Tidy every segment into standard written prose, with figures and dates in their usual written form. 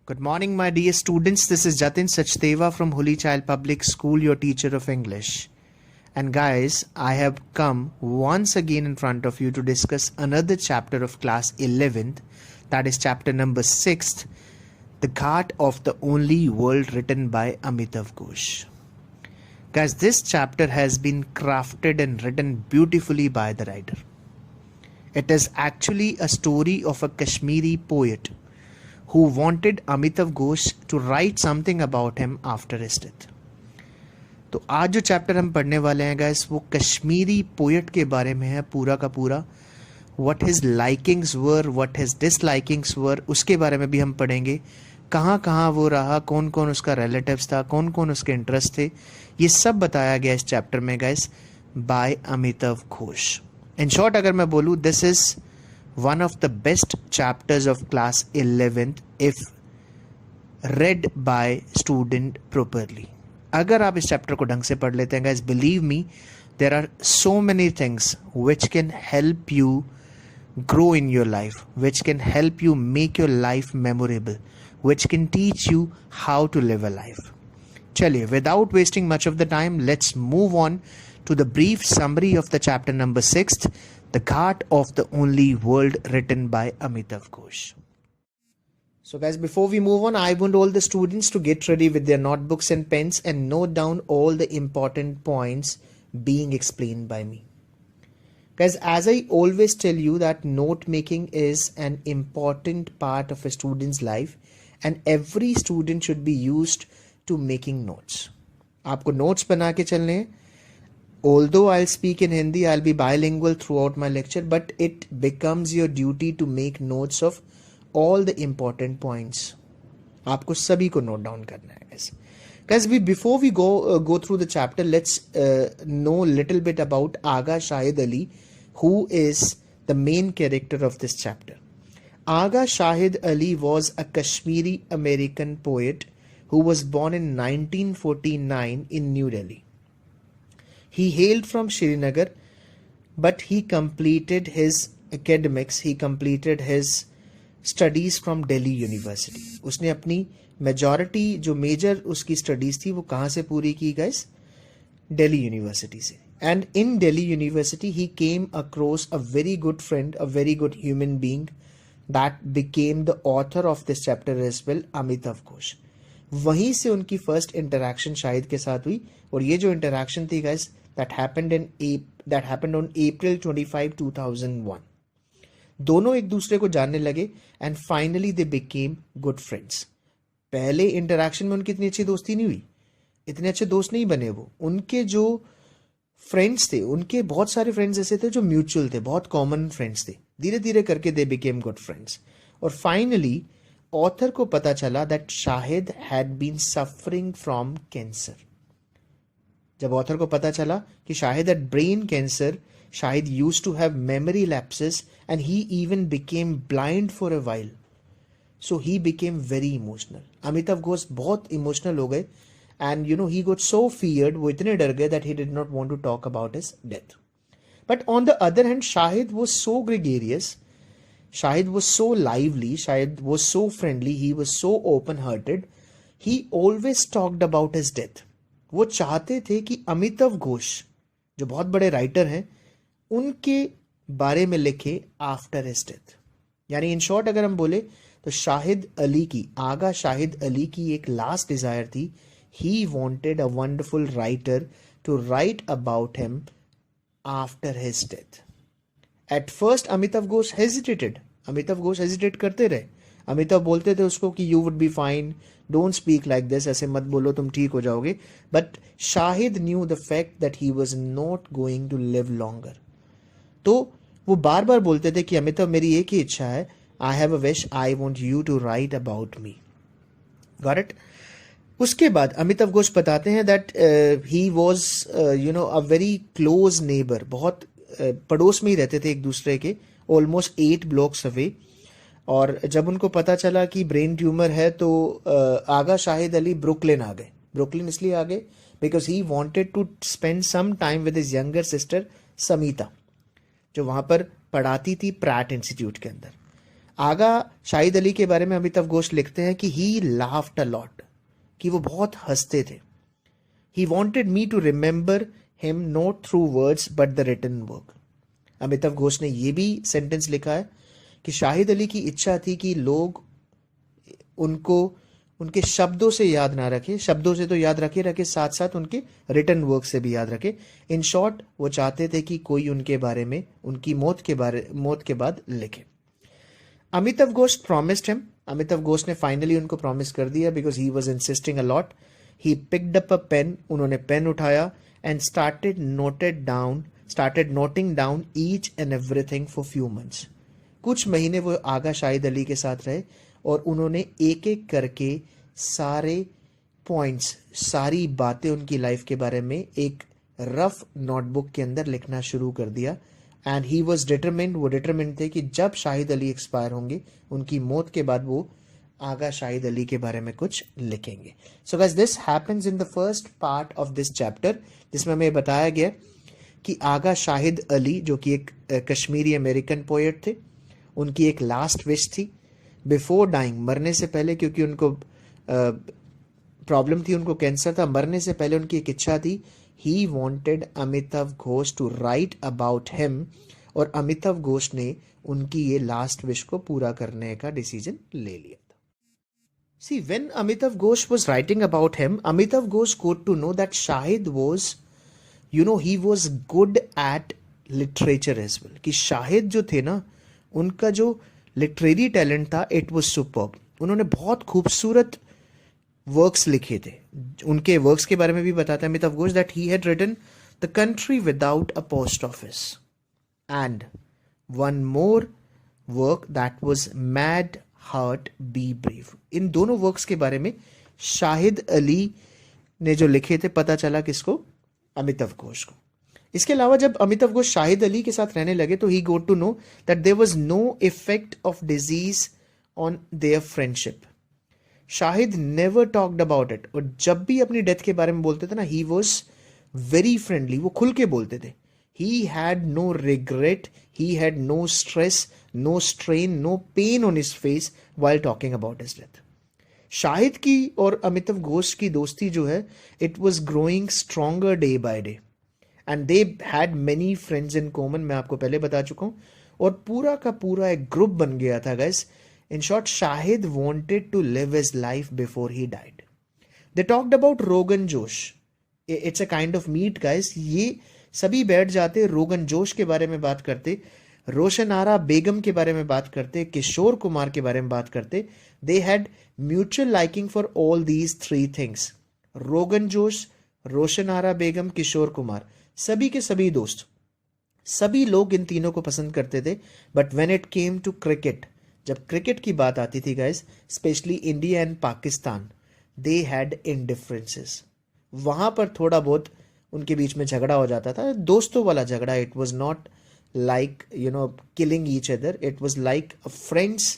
Good morning, my dear students. This is Jatin Sachdeva from Holy Child Public School, your teacher of English. And guys, I have come once again in front of you to discuss another chapter of class 11th, that is chapter number 6th, The Ghat of the Only World, written by Amitav Ghosh. Guys, this chapter has been crafted and written beautifully by the writer. It is actually a story of a Kashmiri poet who wanted Amitav Ghosh to write something about him after his death. तो आज जो chapter हम पढ़ने वाले हैं guys वो Kashmiri poet के बारे में है पूरा का पूरा. What his likings were, what his dislikings were, उसके बारे में भी हम पढ़ेंगे. कहाँ कहाँ वो रहा, कौन कौन उसका रिलेटिव्स था, कौन कौन उसके इंटरेस्ट थे, ये सब बताया गया इस चैप्टर में guys by Amitav Ghosh. In short अगर मैं बोलूँ, this is one of the best chapters of class 11th if read by student properly. अगर आप इस चैप्टर को ढंग से पढ़ लेते हैं guys, believe me, there are so many things which can help you grow in your life, which can help you make your life memorable, which can teach you how to live a life. चलिए, without wasting much of the time, let's move on to the brief summary of the chapter number 6th, The Ghat of the Only World, written by Amitav Ghosh. So guys, before we move on, I want all the students to get ready with their notebooks and pens and note down all the important points being explained by me. Guys, as I always tell you that note making is an important part of a student's life and every student should be used to making notes. आपको notes बना के चलने हैं. Although I'll speak in Hindi, I'll be bilingual throughout my lecture, but it becomes your duty to make notes of all the important points. आपको सभी को note down करना है guys. Guys, before we go through the chapter, let's know a little bit about Agha Shahid Ali, who is the main character of this chapter. Agha Shahid Ali was a Kashmiri American poet who was born in 1949 in New Delhi. He hailed from Srinagar, but he completed his academics, he completed his studies from Delhi University. उसने अपनी majority जो major उसकी studies थी वो कहाँ से पूरी की guys? Delhi University से. And in Delhi University he came across a very good friend, a very good human being that became the author of this chapter as well, Amitav Ghosh. वहीं से उनकी फर्स्ट इंटरैक्शन शाहिद के साथ हुई और ये जो इंटरैक्शन थी guys that happened on April 25, 2001. दोनों एक दूसरे को जानने लगे and finally they became good friends. पहले इंटरैक्शन में उनकी इतनी अच्छी दोस्ती नहीं हुई, इतने अच्छे दोस्त नहीं बने वो. उनके जो फ्रेंड्स थे, उनके बहुत सारे फ्रेंड्स ऐसे थे जो म्यूचुअल थे, बहुत कॉमन फ्रेंड्स थे. धीरे धीरे करके they became good friends. और फाइनली ऑथर को पता चला that Shahid had been suffering from cancer. जब ऑथर को पता चला कि Shahid had brain cancer, Shahid used to have memory lapses and he even became blind for a while. So he became very emotional. Amitav Ghosh बहुत इमोशनल हो गए and he got so feared, वो इतने डर गए that he did not want to talk about his death. But on the other hand, Shahid was so gregarious, Shahid was so lively, Shahid was so friendly, he was so open-hearted. He always talked about his death. वो चाहते थे कि अमिताव घोष जो बहुत बड़े writer हैं उनके बारे में लिखे आफ्टर हिज डेथ. यानी इन शॉर्ट अगर हम बोले तो शाहिद अली की, आगा शाहिद अली की एक लास्ट डिजायर थी. He wanted a wonderful writer to write about him after his death. At first Amitav Ghosh hesitated, Amitav Ghosh hesitate करते रहे. अमिताव बोलते थे उसको कि you would be fine, don't speak like this, ऐसे मत बोलो, तुम ठीक हो जाओगे. But Shahid knew the fact that he was not going to live longer. तो वो बार बार बोलते थे कि अमिताव मेरी एक ही इच्छा है, I have a wish, I want you to write about me. Got it. उसके बाद अमिताव घोष बताते हैं that he was a very close neighbour, बहुत पड़ोस में ही रहते थे एक दूसरे के, ऑलमोस्ट 8 blocks अवे. और जब उनको पता चला कि ब्रेन ट्यूमर है तो आगा शाहिद अली ब्रुकलिन आ गए. ब्रुकलिन इसलिए आ गए because he wanted to spend some time with his younger sister Sameeta, जो वहाँ पर पढ़ाती थी प्रैट इंस्टीट्यूट के अंदर. आगा शाहिद अली के बारे में अमिताभ घोष लिखते हैं कि ही लाफ्ड अ लॉट, कि वो बहुत हंसते थे. He wanted me to remember him not through words but the written work. Amitabh Ghosh ने ये भी सेंटेंस लिखा है कि शाहिद अली की इच्छा थी कि लोग उनको उनके शब्दों से याद ना रखे, शब्दों से तो याद रखे रखे, साथ साथ उनके रिटन वर्क से भी याद रखे. इन शॉर्ट वो चाहते थे कि कोई उनके बारे में उनकी मौत के बाद लिखे. अमिताभ घोष प्रॉमिस्ड हिम, अमिताभ घोष ने फाइनली उनको प्रॉमिस कर दिया because he was insisting a lot. He picked up a pen, उन्होंने पेन उठाया and started noting down each and everything for few months. कुछ महीने वो आगा शाहिद अली के साथ रहे और उन्होंने एक एक करके सारे पॉइंट्स, सारी बातें उनकी लाइफ के बारे में एक रफ नोटबुक के अंदर लिखना शुरू कर दिया. एंड ही वॉज डिटरमिन्ड, वो डिटरमिन्ड थे कि जब शाहिद अली एक्सपायर होंगे, उनकी मौत के बाद वो आगा शाहिद अली के बारे में कुछ लिखेंगे. So guys, this happens in the first part of this chapter, जिसमें हमें बताया गया कि आगा शाहिद अली जो कि एक कश्मीरी अमेरिकन पोएट थे, उनकी एक लास्ट विश थी बिफोर डाइंग, मरने से पहले, क्योंकि उनको प्रॉब्लम थी, उनको कैंसर था, मरने से पहले उनकी एक इच्छा थी, he wanted Amitabh Ghosh to write about him. और अमिताभ घोष ने उनकी ये लास्ट विश को पूरा करने का डिसीजन ले लिया था. See, when Amitabh Ghosh was writing about him, Amitabh Ghosh got to know that Shahid was, he was good at literature as well. कि शाहिद जो थे ना, उनका जो लिटरेरी टैलेंट था, इट वाज सुपर्ब. उन्होंने बहुत खूबसूरत वर्क्स लिखे थे. उनके वर्क्स के बारे में भी बताते हैं Amitabh Ghosh that he had written the country without a post office and one more work that was mad heart be brave. इन दोनों वर्क्स के बारे में शाहिद अली ने जो लिखे थे, पता चला किसको? अमिताभ घोष को. इसके अलावा जब अमिताभ घोष शाहिद अली के साथ रहने लगे तो he got to know that there was no effect of disease on their friendship. Shahid never talked about it. और जब भी अपनी डेथ के बारे में बोलते थे ना, ही वॉज वेरी फ्रेंडली, वो खुल के बोलते थे. He had no regret, he had no stress, no strain, no pain on his face while talking about his death. Shahid की और अमिताभ घोष की दोस्ती जो है, it was growing stronger day by day and they had many friends in common. मैं आपको पहले बता चुका हूं. और पूरा का पूरा एक ग्रुप बन गया था guys. In short, Shahid wanted to live his life before he died. They talked about rogan josh. It's a kind of meat guys. ये सभी बैठ जाते, रोगन जोश के बारे में बात करते, रोशन आरा बेगम के बारे में बात करते, किशोर कुमार के बारे में बात करते. They had mutual liking for all these three things. Rogan josh, रोशन आरा बेगम, किशोर कुमार, सभी के सभी दोस्त, सभी लोग इन तीनों को पसंद करते थे. But when it came to cricket, जब क्रिकेट की बात आती थी guys, specially India and Pakistan, they had indifferences. वहां पर थोड़ा बहुत उनके बीच में झगड़ा हो जाता था, दोस्तों वाला झगड़ा. It was not like killing each other, it was like friends.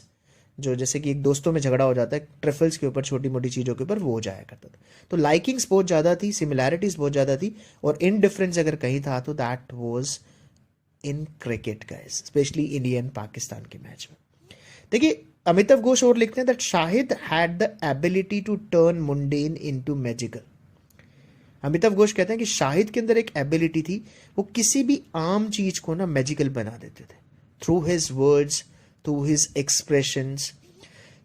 जो जैसे कि एक दोस्तों में झगड़ा हो जाता है ट्रिफल्स के ऊपर, छोटी मोटी चीज़ों के ऊपर, वो हो जाया करता था. तो लाइकिंग्स बहुत ज़्यादा थी, सिमिलैरिटीज बहुत ज़्यादा थी. और इनडिफरेंस अगर कहीं था तो that was in cricket guys, specially India and Pakistan के मैच में. देखिए, अमिताभ घोष और लिखते हैं that Shahid had the ability to turn mundane into magical. Amitabh Ghosh कहते हैं कि शाहिद के अंदर एक एबिलिटी थी, वो किसी भी आम चीज को ना मैजिकल बना देते थे. Through his words, through his expressions,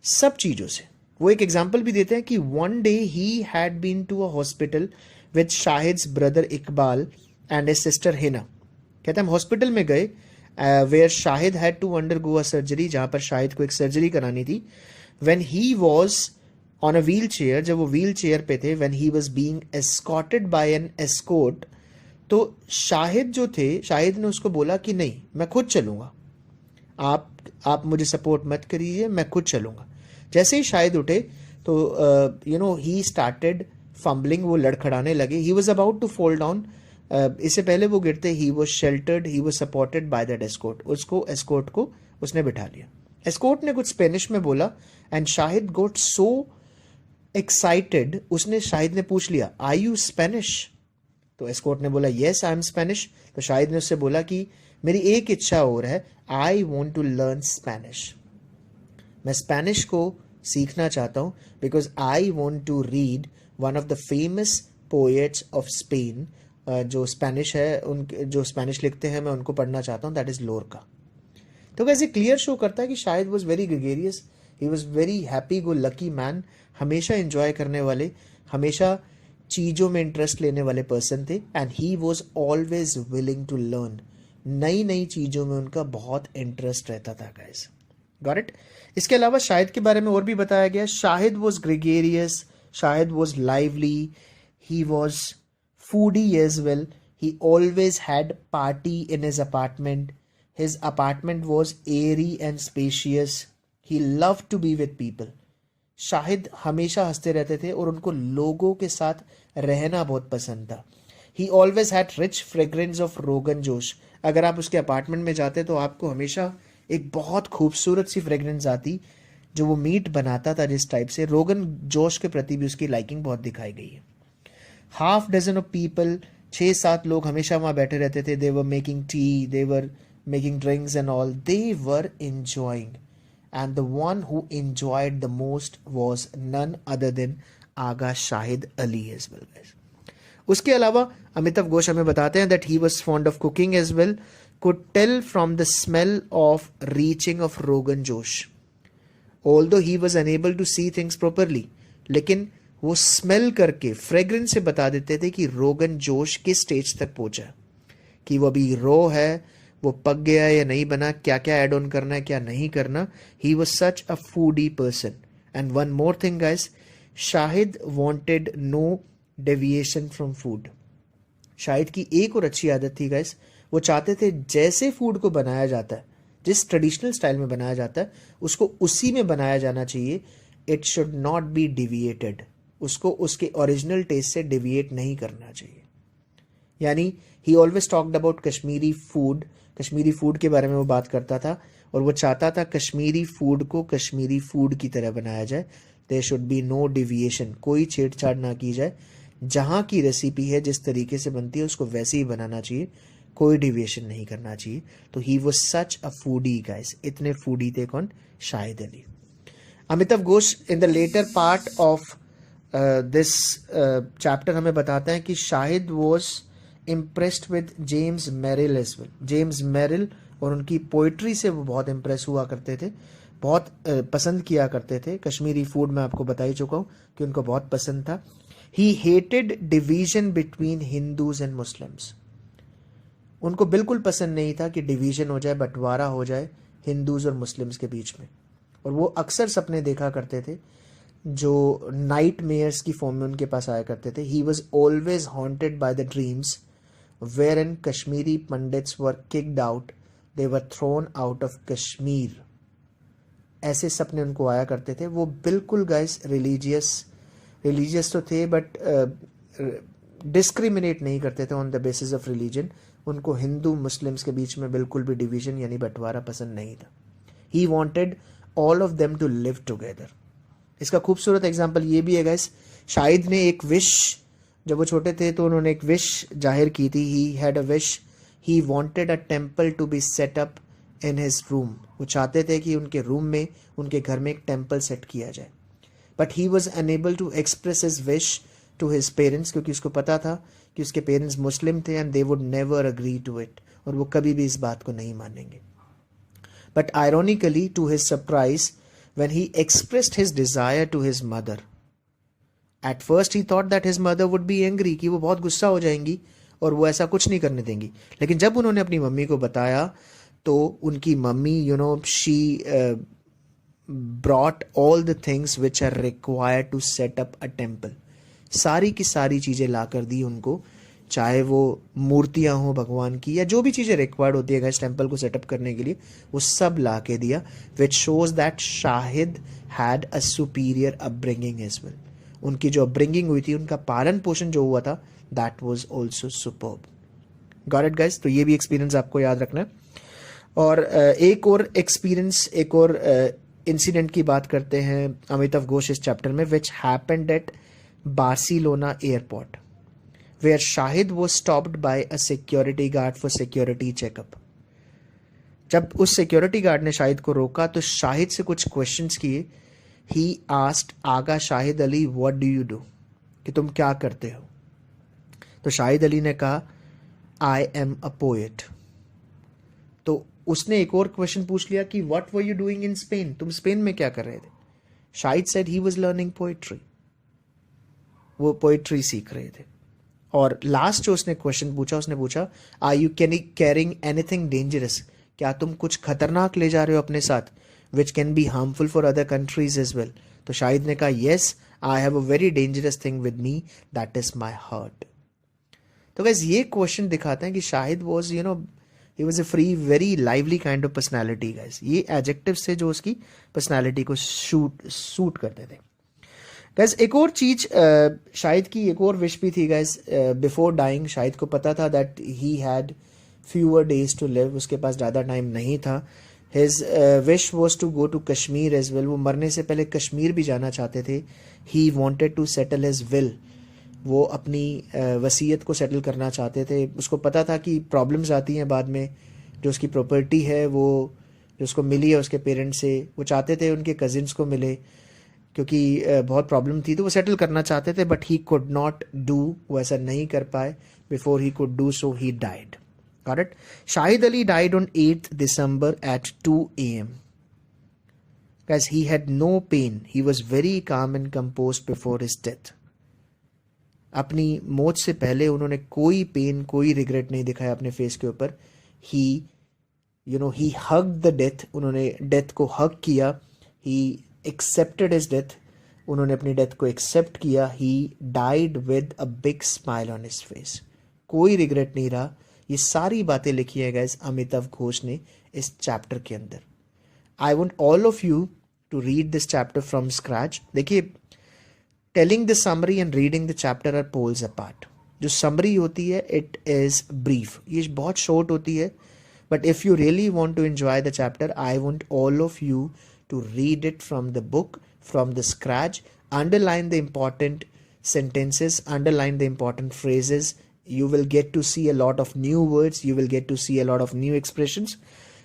सब चीजों से. वो एक एग्जाम्पल भी देते हैं कि one day he had been to a hospital with Shahid's brother Iqbal and his sister Hina. कहते हैं हम हॉस्पिटल में गए where Shahid had to undergo a surgery, जहां पर शाहिद को एक सर्जरी करानी थी. When he was on a wheelchair, जब वो व्हील चेयर पे थे, when he was being escorted by an escort, तो शाहिद जो थे, शाहिद ने उसको बोला कि नहीं, मैं खुद चलूंगा, आप मुझे सपोर्ट मत करिए, मैं खुद चलूंगा. जैसे ही शाहिद उठे तो ही स्टार्टेड फंबलिंग, वो लड़खड़ाने लगे. He was about to fall down. इससे पहले वो गिरते, he was sheltered, he was supported by that escort. उसको एस्कॉर्ट को उसने बिठा लिया. एस्कॉर्ट ने कुछ स्पेनिश में बोला and Shahid got so excited. Shahid ने पूछ लिया, आर यू स्पेनिश? तो एस्कॉर्ट ने बोला, येस आई एम स्पेनिश. तो शाहिद ने उससे बोला कि मेरी एक इच्छा और है, I want to learn Spanish. मैं स्पेनिश को सीखना चाहता हूँ because I want to read one of the famous poets of Spain. जो स्पेनिश है, उनके जो स्पेनिश लिखते हैं, मैं उनको पढ़ना चाहता हूँ, दैट इज़ लोरका। तो वैसे क्लियर शो करता है कि Shahid was very gregarious, he was very happy go lucky man, हमेशा इंजॉय करने वाले, हमेशा चीज़ों में इंटरेस्ट लेने वाले पर्सन थे। And he was always willing to learn, नई नई चीज़ों में उनका बहुत इंटरेस्ट रहता था गाइस। Got it. इसके अलावा शाहिद के बारे में और भी बताया गया। Shahid was gregarious, Shahid was lively, he was foodie as well. He always had party in his apartment. His apartment was airy and spacious. He loved to be with people. Shahid हमेशा हंसते रहते थे और उनको लोगों के साथ रहना बहुत पसंद था। He always had rich fragrance of rogan josh. अगर आप उसके अपार्टमेंट में जाते तो आपको हमेशा एक बहुत खूबसूरत सी फ्रेगरेंस आती, जो वो मीट बनाता था जिस टाइप से, रोगन जोश के प्रति भी उसकी लाइकिंग बहुत दिखाई गई है। हाफ डजन ऑफ पीपल, 6-7 लोग हमेशा वहाँ बैठे रहते थे। They were making tea, they were making drinks and all, they were enjoying. And the one who enjoyed the most was none other than Aga Shahid Ali as well guys. उसके अलावा अमिताभ घोष हमें बताते हैं that he was fond of cooking as well, could tell from the smell of reaching of rogan josh. Although he was unable to see things properly, लेकिन वो smell करके fragrance से बता देते थे कि रोगन जोश किस स्टेज तक पहुंचा, कि वो अभी रो है, वो पक गया या नहीं बना, क्या क्या ऐड ऑन करना है, क्या नहीं करना। He was such a foodie person. And one more thing guys, Shahid wanted no deviation from food. Shahid की एक और अच्छी आदत थी गाइस, वो चाहते थे जैसे फूड को बनाया जाता है, जिस ट्रेडिशनल स्टाइल में बनाया जाता है, उसको उसी में बनाया जाना चाहिए। It should not be deviated, उसको उसके ओरिजिनल टेस्ट से डिविएट नहीं करना चाहिए। यानी ही always talked about Kashmiri food, Kashmiri food के बारे में वो बात करता था, और वो चाहता था कश्मीरी फूड को कश्मीरी फूड की तरह बनाया जाए। There should be no deviation, कोई छेड़छाड़ ना की जाए। जहाँ की रेसिपी है, जिस तरीके से बनती है, उसको वैसे ही बनाना चाहिए, कोई डिविएशन नहीं करना चाहिए। तो he was such a foodie guys. इतने फूडी थे कौन? Shahid Ali. Amitabh Ghosh in the latter part of this chapter हमें बताते हैं कि Shahid was impressed with James Merrill as well. James Merrill और उनकी पोइट्री से वो बहुत इम्प्रेस हुआ करते थे, बहुत पसंद किया करते थे। कश्मीरी फूड मैं आपको बता ही चुका हूँ कि उनको बहुत पसंद था। He hated division between Hindus and Muslims. उनको बिल्कुल पसंद नहीं था कि डिवीजन हो जाए, बंटवारा हो जाए हिंदूज और मुस्लिम्स के बीच में। और वो अक्सर सपने देखा करते थे जो नाइट मेयर्स की फॉर्म में उनके पास आया करते थे। He was always haunted by the dreams where in Kashmiri Pandits were kicked out, they were thrown out of Kashmir. ऐसे सपने उनको आया करते थे। वो बिल्कुल गाइस रिलीजियस तो थे, बट डिस्क्रिमिनेट नहीं करते थे on the basis of religion. उनको हिंदू मुस्लिम्स के बीच में बिल्कुल भी डिवीजन यानी बंटवारा पसंद नहीं था। He wanted all of them to live together. इसका खूबसूरत एग्जाम्पल ये भी है गाइस, शाहिद ने एक विश, जब वो छोटे थे तो उन्होंने एक विश जाहिर की थी। He had a wish, he wanted a temple to be set up in his room. वो चाहते थे कि उनके रूम में, उनके घर में एक टेम्पल सेट किया जाए। But he was unable to express his wish to his parents, क्योंकि उसको पता था कि उसके पेरेंट्स मुस्लिम थे and they would never agree to it, और वो कभी भी इस बात को नहीं मानेंगे। But ironically, to his surprise, when he expressed his desire to his mother, at first he thought that his mother would be angry, कि वो बहुत गुस्सा हो जाएंगी और वो ऐसा कुछ नहीं करने देंगी। लेकिन जब उन्होंने अपनी मम्मी को बताया तो उनकी mummy she brought all the things which are required to set up a temple। सारी की सारी चीज़ें ला कर दी उनको, चाहे वो मूर्तियां हो भगवान की या जो भी चीज़ें रिक्वायर्ड होती है इस टेम्पल को सेटअप करने के लिए, वो सब ला के दिया। Which shows that Shahid had a superior upbringing as well. उनकी जो अपब्रिंगिंग हुई थी, उनका पालन पोषण जो हुआ था, that was also superb. Got it guys? तो ये भी एक्सपीरियंस आपको याद रखना है। और एक और एक्सपीरियंस, एक और इंसिडेंट की बात करते हैं अमिताभ घोष इस चैप्टर में, which happened at Barcelona airport, where Shahid was stopped by a security guard for security checkup। जब उस सिक्योरिटी गार्ड ने शाहिद को रोका तो शाहिद से कुछ क्वेश्चंस किए. He asked Agha Shahid Ali what do you do, कि तुम क्या करते हो. तो शाहिद अली ने कहा आई एम अ पोएट. तो उसने एक और क्वेश्चन पूछ लिया कि what were you doing in Spain, तुम स्पेन में क्या कर रहे थे. Shahid said he was learning poetry, वो पोएट्री सीख रहे थे. और लास्ट जो उसने क्वेश्चन पूछा, उसने पूछा are you carrying anything dangerous, क्या तुम कुछ खतरनाक ले जा रहे हो अपने साथ, which can be harmful for other countries as well. तो शाहिद ने कहा yes I have a very dangerous thing with me, that is my heart. तो गाइस ये क्वेश्चन दिखाते हैं कि Shahid was he was a free very lively kind of personality. Guys ये adjectives थे जो उसकी पर्सनैलिटी को सूट करते थे. गाइस एक और चीज शाहिद की एक और विश भी थी. गाइस बिफोर डाइंग शाहिद को पता था that he had fewer days to live, उसके पास ज़्यादा टाइम नहीं था. His wish was to go to Kashmir as well, वो मरने से पहले कश्मीर भी जाना चाहते थे. He wanted to settle his will, वो अपनी वसीयत को सेटल करना चाहते थे. उसको पता था कि प्रॉब्लम्स आती हैं बाद में, जो उसकी प्रॉपर्टी है वो जो उसको मिली है उसके पेरेंट्स से, वो चाहते थे उनके कजिन्स को मिले, क्योंकि बहुत प्रॉब्लम थी तो वो सेटल करना चाहते थे. But he could not do, वो ऐसा नहीं कर पाए. Before he could do so he died. Got it? Shahid Ali died on 8th December at 2 a.m. Guys, he had no pain. He was very calm and composed before his death. अपनी मौत से पहले उन्होंने कोई pen, कोई regret नहीं दिखाया अपने फेस के ऊपर. ही hugged the death. उन्होंने डेथ को हग किया. He accepted his death. उन्होंने अपनी डेथ को एक्सेप्ट किया. He died with a big smile on his face. कोई रिग्रेट नहीं रहा. ये सारी बातें लिखी है गाइस अमिताभ घोष ने इस चैप्टर के अंदर. I want all of you to read this chapter from scratch. देखिए, telling the summary and reading the chapter are poles apart. जो समरी होती है इट इज ब्रीफ, ये बहुत शॉर्ट होती है. But if you really want to enjoy the chapter, I want all of you to read it from the book, from the scratch. Underline the important sentences, underline the important phrases. You will get to see a lot of new words, you will get to see a lot of new expressions.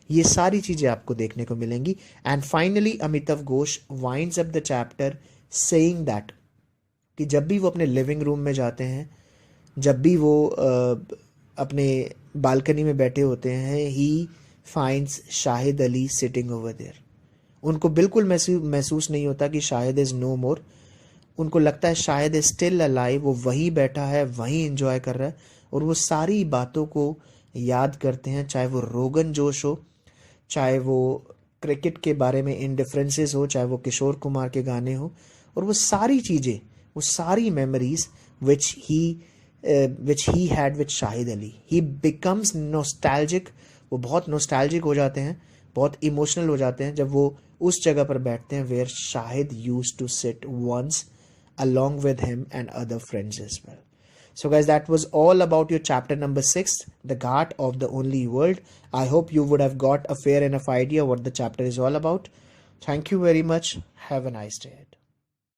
ये सारी चीजें आपको देखने को मिलेंगी. And finally Amitabh Ghosh winds up the chapter saying that कि जब भी वो अपने लिविंग रूम में जाते हैं, जब भी वो अपने बालकनी में बैठे होते हैं, he finds Shahid Ali sitting over there. उनको बिल्कुल महसूस नहीं होता कि शाहिद इज नो मोर. उनको लगता है शायद स्टिल अलाइव, वो वहीं बैठा है, वहीं एंजॉय कर रहा है. और वो सारी बातों को याद करते हैं, चाहे वो रोगन जोश हो, चाहे वो क्रिकेट के बारे में इंडिफरेंसेस हो, चाहे वो किशोर कुमार के गाने हो. और वो सारी चीज़ें, वो सारी memories which he had with Shahid Ali. He becomes nostalgic. वो बहुत नोस्टैल्जिक हो जाते हैं, बहुत इमोशनल हो जाते हैं जब वो उस जगह पर बैठते हैं where Shahid used to sit once along with him and other friends as well. So guys, that was all about your chapter number 6, The Ghat of the Only World. I hope you would have got a fair enough idea what the chapter is all about. Thank you very much. Have a nice day.